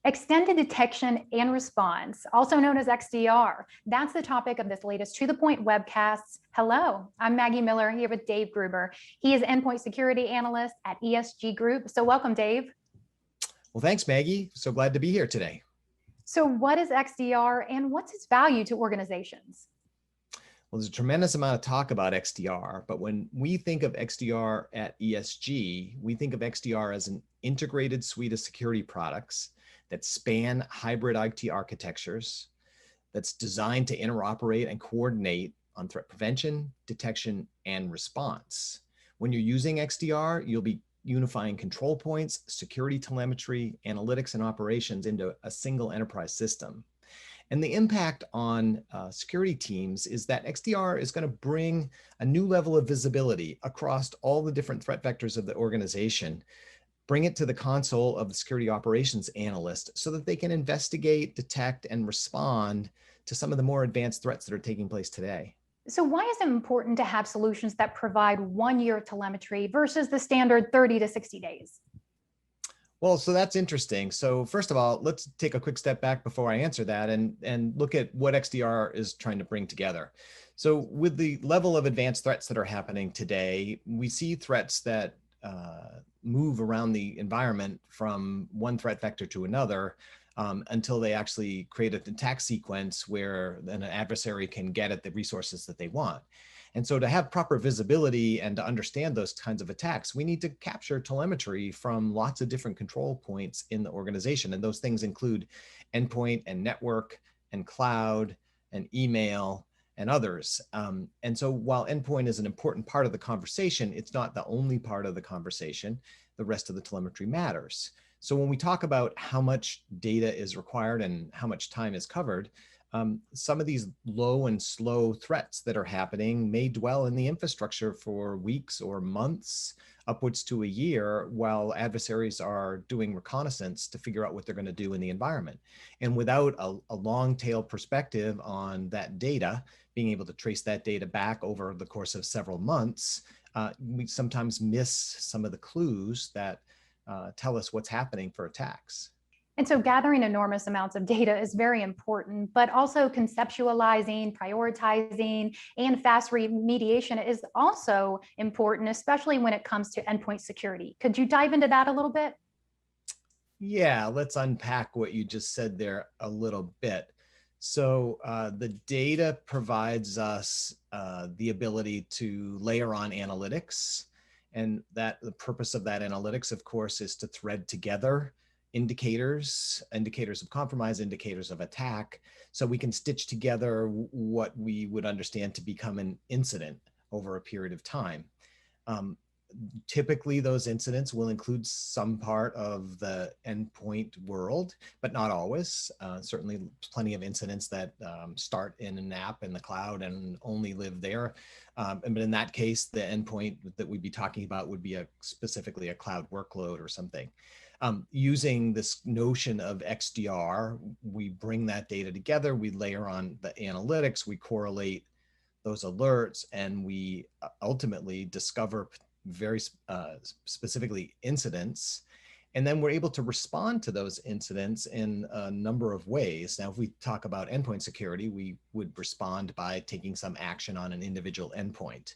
Extended detection and response, also known as XDR. That's the topic of this latest To The Point webcast. Hello, I'm Maggie Miller here with Dave Gruber. He is endpoint security analyst at ESG Group. So welcome, Dave. Well, thanks, Maggie. So glad to be here today. So what is XDR and what's its value to organizations? Well, there's a tremendous amount of talk about XDR, but when we think of XDR at ESG, we think of XDR as an integrated suite of security products that span hybrid IT architectures, that's designed to interoperate and coordinate on threat prevention, detection, and response. When you're using XDR, you'll be unifying control points, security telemetry, analytics, and operations into a single enterprise system. And the impact on security teams is that XDR is going to bring a new level of visibility across all the different threat vectors of the organization, bring it to the console of the security operations analyst so that they can investigate, detect, and respond to some of the more advanced threats that are taking place today. So why is it important to have solutions that provide 1 year telemetry versus the standard 30 to 60 days? Well, so that's interesting. So first of all, let's take a quick step back before I answer that and look at what XDR is trying to bring together. So with the level of advanced threats that are happening today, we see threats that move around the environment from one threat vector to another until they actually create an attack sequence where then an adversary can get at the resources that they want. And so to have proper visibility and to understand those kinds of attacks, we need to capture telemetry from lots of different control points in the organization. And those things include endpoint and network and cloud and email and others. And so while endpoint is an important part of the conversation, it's not the only part of the conversation. The rest of the telemetry matters. So when we talk about how much data is required and how much time is covered, some of these low and slow threats that are happening may dwell in the infrastructure for weeks or months, upwards to a year, while adversaries are doing reconnaissance to figure out what they're going to do in the environment. And without a long tail perspective on that data, being able to trace that data back over the course of several months, we sometimes miss some of the clues that tell us what's happening for attacks. And so gathering enormous amounts of data is very important, but also conceptualizing, prioritizing, and fast remediation is also important, especially when it comes to endpoint security. Could you dive into that a little bit? Yeah, let's unpack what you just said there a little bit. So the data provides us the ability to layer on analytics, and that the purpose of that analytics, of course, is to thread together indicators of compromise, indicators of attack, so we can stitch together what we would understand to become an incident over a period of time. Typically, those incidents will include some part of the endpoint world, but not always. Certainly plenty of incidents that start in an app in the cloud and only live there. But in that case, the endpoint that we'd be talking about would be specifically a cloud workload or something. Using this notion of XDR, we bring that data together, we layer on the analytics, we correlate those alerts, and we ultimately discover very specifically incidents. And then we're able to respond to those incidents in a number of ways. Now, if we talk about endpoint security, we would respond by taking some action on an individual endpoint.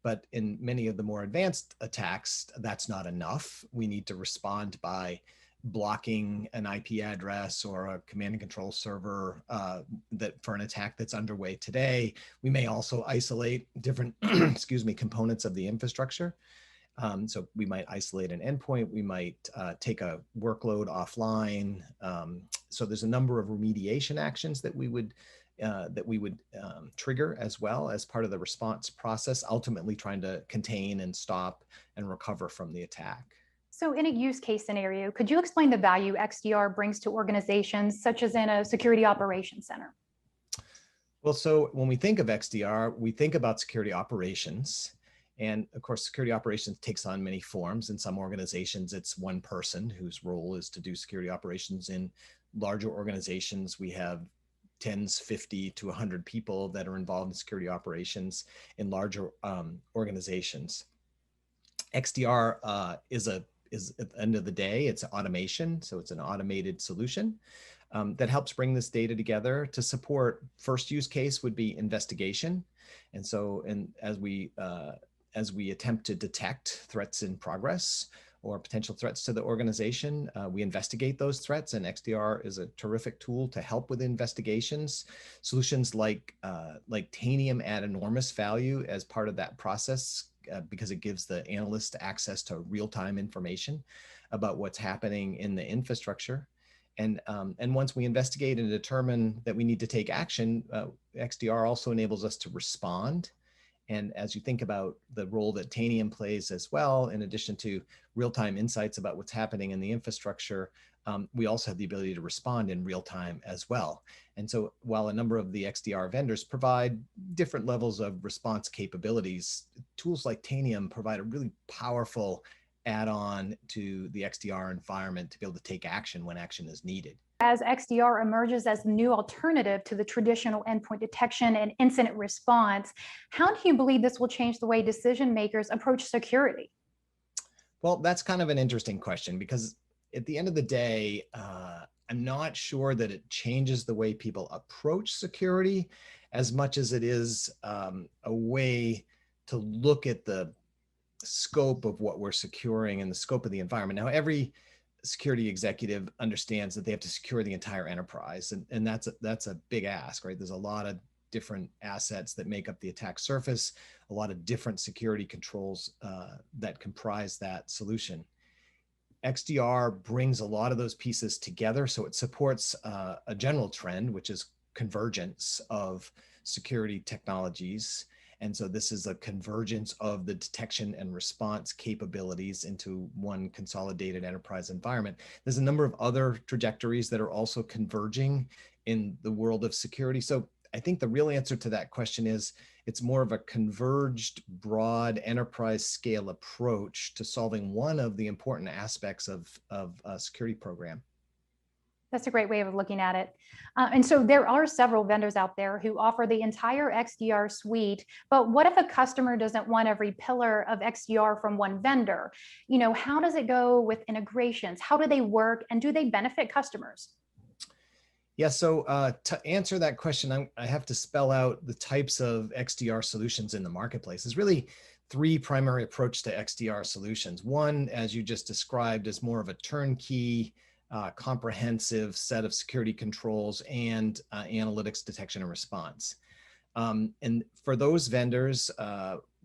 But in many of the more advanced attacks, that's not enough. We need to respond by blocking an IP address or a command and control server that for an attack that's underway today. We may also isolate different components of the infrastructure. So we might isolate an endpoint. We might take a workload offline. So there's a number of remediation actions that we would trigger as well as part of the response process, ultimately trying to contain and stop and recover from the attack. So in a use case scenario, could you explain the value XDR brings to organizations, such as in a security operations center? Well, so when we think of XDR, we think about security operations. And of course, security operations takes on many forms. In some organizations, it's one person whose role is to do security operations. In larger organizations, we have tens, 50 to 100 people that are involved in security operations in larger organizations. XDR is is at the end of the day, it's automation. So it's an automated solution that helps bring this data together to support. First use case would be investigation. And so, as we attempt to detect threats in progress or potential threats to the organization, we investigate those threats, and XDR is a terrific tool to help with investigations. Solutions like Tanium add enormous value as part of that process because it gives the analyst access to real-time information about what's happening in the infrastructure. And once we investigate and determine that we need to take action, XDR also enables us to respond. And as you think about the role that Tanium plays as well, in addition to real-time insights about what's happening in the infrastructure, we also have the ability to respond in real time as well. And so while a number of the XDR vendors provide different levels of response capabilities, tools like Tanium provide a really powerful add-on to the XDR environment to be able to take action when action is needed. As XDR emerges as the new alternative to the traditional endpoint detection and incident response, how do you believe this will change the way decision makers approach security? Well, that's kind of an interesting question, because at the end of the day, I'm not sure that it changes the way people approach security as much as it is a way to look at the scope of what we're securing and the scope of the environment. Now, every security executive understands that they have to secure the entire enterprise, and that's a big ask, right? There's a lot of different assets that make up the attack surface, a lot of different security controls that comprise that solution. XDR brings a lot of those pieces together, so it supports a general trend, which is convergence of security technologies. And so this is a convergence of the detection and response capabilities into one consolidated enterprise environment. There's a number of other trajectories that are also converging in the world of security. So I think the real answer to that question is it's more of a converged, broad enterprise scale approach to solving one of the important aspects of a security program. That's a great way of looking at it. And so there are several vendors out there who offer the entire XDR suite, but what if a customer doesn't want every pillar of XDR from one vendor? How does it go with integrations? How do they work, and do they benefit customers? Yeah, so to answer that question, I have to spell out the types of XDR solutions in the marketplace. There's really three primary approaches to XDR solutions. One, as you just described, is more of a turnkey, comprehensive set of security controls and analytics, detection, and response. And for those vendors,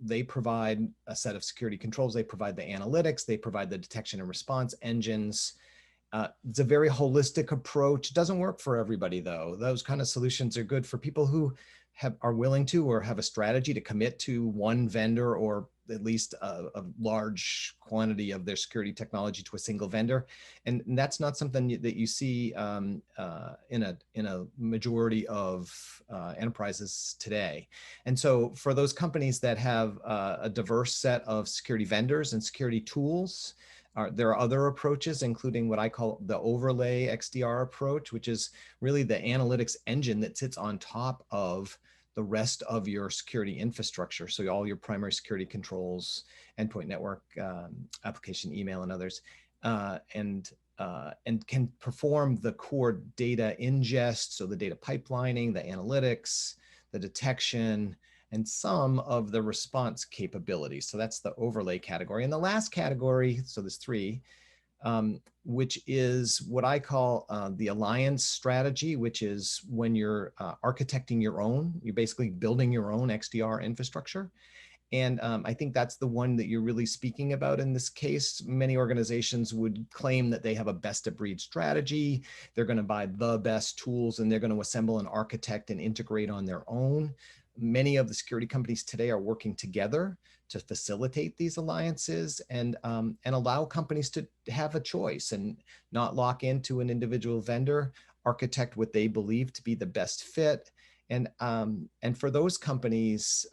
they provide a set of security controls. They provide the analytics. They provide the detection and response engines. It's a very holistic approach. It doesn't work for everybody, though. Those kind of solutions are good for people who are willing to or have a strategy to commit to one vendor, or at least a large quantity of their security technology to a single vendor. And that's not something that you see in a majority of enterprises today. And so for those companies that have a diverse set of security vendors and security tools, there are other approaches, including what I call the overlay XDR approach, which is really the analytics engine that sits on top of the rest of your security infrastructure. So all your primary security controls, endpoint, network, application, email, and others, and can perform the core data ingest, so the data pipelining, the analytics, the detection, and some of the response capabilities. So that's the overlay category. And the last category, so there's three, which is what I call the alliance strategy, which is when you're architecting your own, you're basically building your own XDR infrastructure. And I think that's the one that you're really speaking about in this case. Many organizations would claim that they have a best of breed strategy. They're going to buy the best tools, and they're going to assemble and architect and integrate on their own. Many of the security companies today are working together to facilitate these alliances and allow companies to have a choice and not lock into an individual vendor, architect what they believe to be the best fit. And for those companies,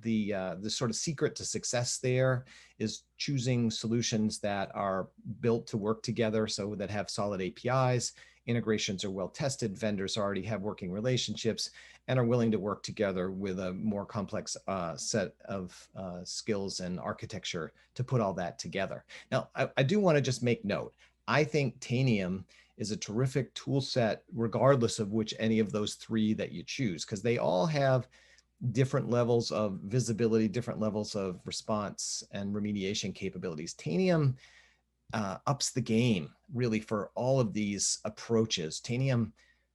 the sort of secret to success there is choosing solutions that are built to work together, so that have solid APIs, integrations are well tested, vendors already have working relationships, and are willing to work together with a more complex set of skills and architecture to put all that together. Now, I do want to just make note. I think Tanium is a terrific tool set, regardless of which any of those three that you choose, because they all have different levels of visibility, different levels of response and remediation capabilities. Tanium ups the game really for all of these approaches. Tanium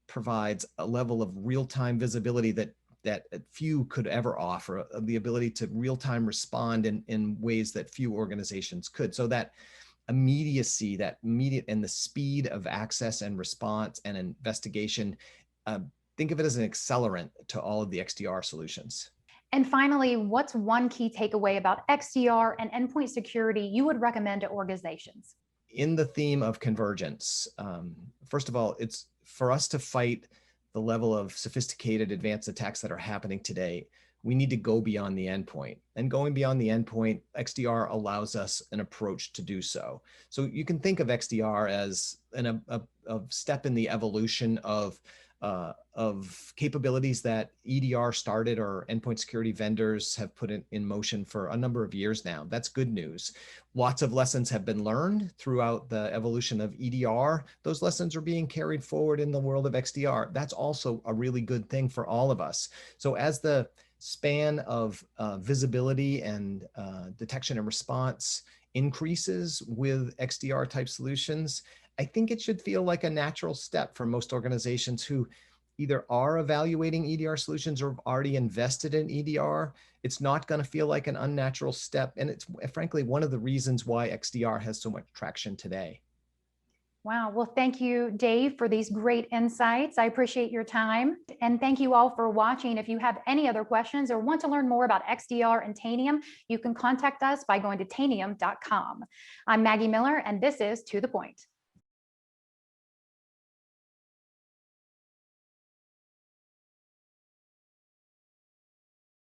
provides a level of real-time visibility that few could ever offer, the ability to real-time respond in ways that few organizations could. So that immediacy, that immediate, and the speed of access and response and investigation, think of it as an accelerant to all of the XDR solutions. And finally, what's one key takeaway about XDR and endpoint security you would recommend to organizations? In the theme of convergence, first of all, it's for us to fight the level of sophisticated advanced attacks that are happening today. We need to go beyond the endpoint, and going beyond the endpoint, XDR allows us an approach to do so. So you can think of XDR as a step in the evolution of capabilities that EDR started or endpoint security vendors have put in motion for a number of years now. That's good news. Lots of lessons have been learned throughout the evolution of EDR. Those lessons are being carried forward in the world of XDR. That's also a really good thing for all of us. So as the span of visibility and detection and response increases with XDR type solutions, I think it should feel like a natural step for most organizations who either are evaluating EDR solutions or have already invested in EDR. It's not going to feel like an unnatural step. And it's frankly one of the reasons why XDR has so much traction today. Wow. Well, thank you, Dave, for these great insights. I appreciate your time. And thank you all for watching. If you have any other questions or want to learn more about XDR and Tanium, you can contact us by going to tanium.com. I'm Maggie Miller, and this is To The Point.